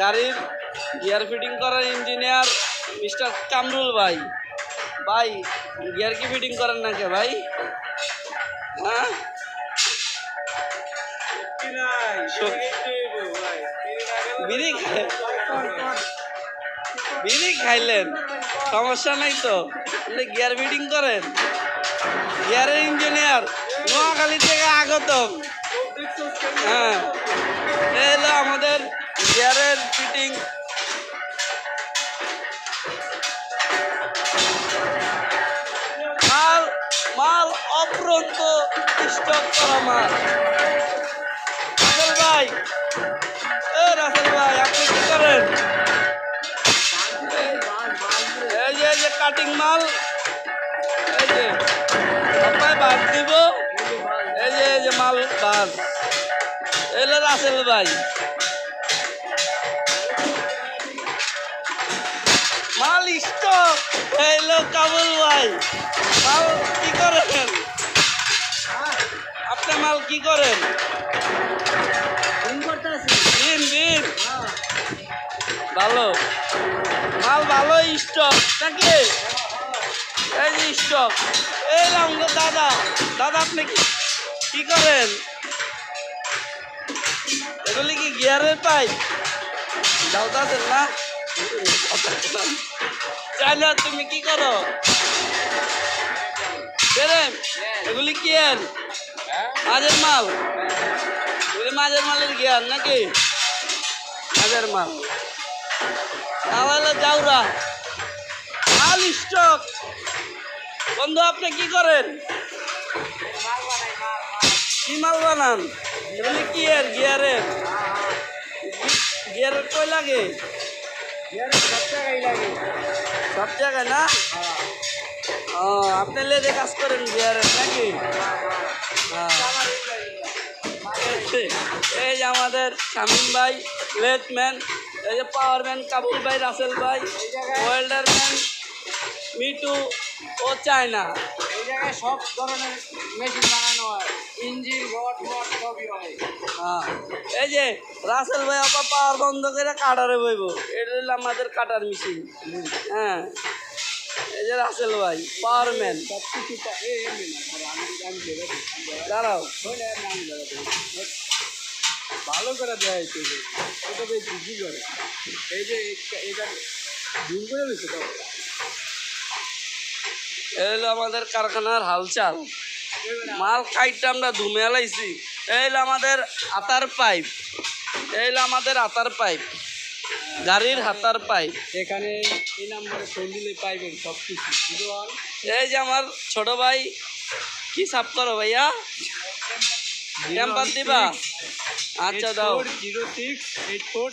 গাড়ির gear fitting করার engineer mister Kamrul ভাই। ভাই গিয়ার কি ফিটিং করেন না কে ভাই? হ্যাঁ বিড়ি খাইলেন, সমস্যা নাই তো। গিয়ার ফিটিং করেন, গিয়ারের ইঞ্জিনিয়ার নোয়াখালী থেকে আগত। হ্যাঁ, এলো আমাদের গিয়ারের ফিটিং। মাল মাল অপ্রন্ত স্টক করা মাল। রাসেল ভাই, রাসেল ভাই আপনি কি করেন? এই যে কাটিং মাল, এই যে আপনার বাদ দিব, এই যে মাল বাদ এলো রাসেল ভাই। মাল স্টক এলো কাবুল ভাই। মাল কি করেন আপনি? মাল কি করেন? দিন ভালো মাল, ভালো স্টক নাকি? এই যে স্টক, এই দাদা দাদা আপনি কি করেন? এগুলি কি গিয়ারের পাইপ? যাও তাদের না চাইলে তুমি কি করো? এগুলি কি আর মাঝের মাল? এগুলি মাঝের মালের গিয়ার নাকি? মাঝের মাল তাহলে যাওরা মাল স্টক। বন্ধু আপনি কি করেন? কি মাল বানান? এগুলি কি আর গিয়ারের? গিয়ারের কই লাগে? সব জায়গায় না? ও আপনি লেদে কাজ করেন গিয়ারের নাকি? এই যে আমাদের শামীম ভাই লেথম্যান, এই যে পাওয়ারম্যান কাবুল ভাই, রাসেল ভাই ওয়েল্ডারম্যান মিটু ও চায়না। এই জায়গায় সব ধরনের মেশিন বানানো হয়, ইঞ্জিন রড সবই হয়। হ্যাঁ, এই যে রাসেল ভাই আপা পাওয়ার বন্ধ করে কাটারে বইব, এটা হলো আমাদের কাটার মেশিন। হ্যাঁ, এই যে রাসেল ভাই পাওয়ারম্যান। সব কিছু দাঁড়াও, ভালো করে দেওয়া হয়েছে, ওটা বেশ বুঝি করে। এই যে এটা জুম করে দিচ্ছে তো। এই হলো আমাদের কারখানার হালচাল। মাল কাইটটা আমরা ধুমে এলাইছি। এই হলো আমাদের আতার পাইপ, এই হলো আমাদের আতার পাইপ, গাড়ির হাতার পাইপ। এখানে এই নাম্বারে ফোন দিলে পাইবেন সব কিছু। এই যে আমার ছোট ভাই, কি সাফ করো ভাইয়া? টেম্পার দিবা? আচ্ছা দাও। 068494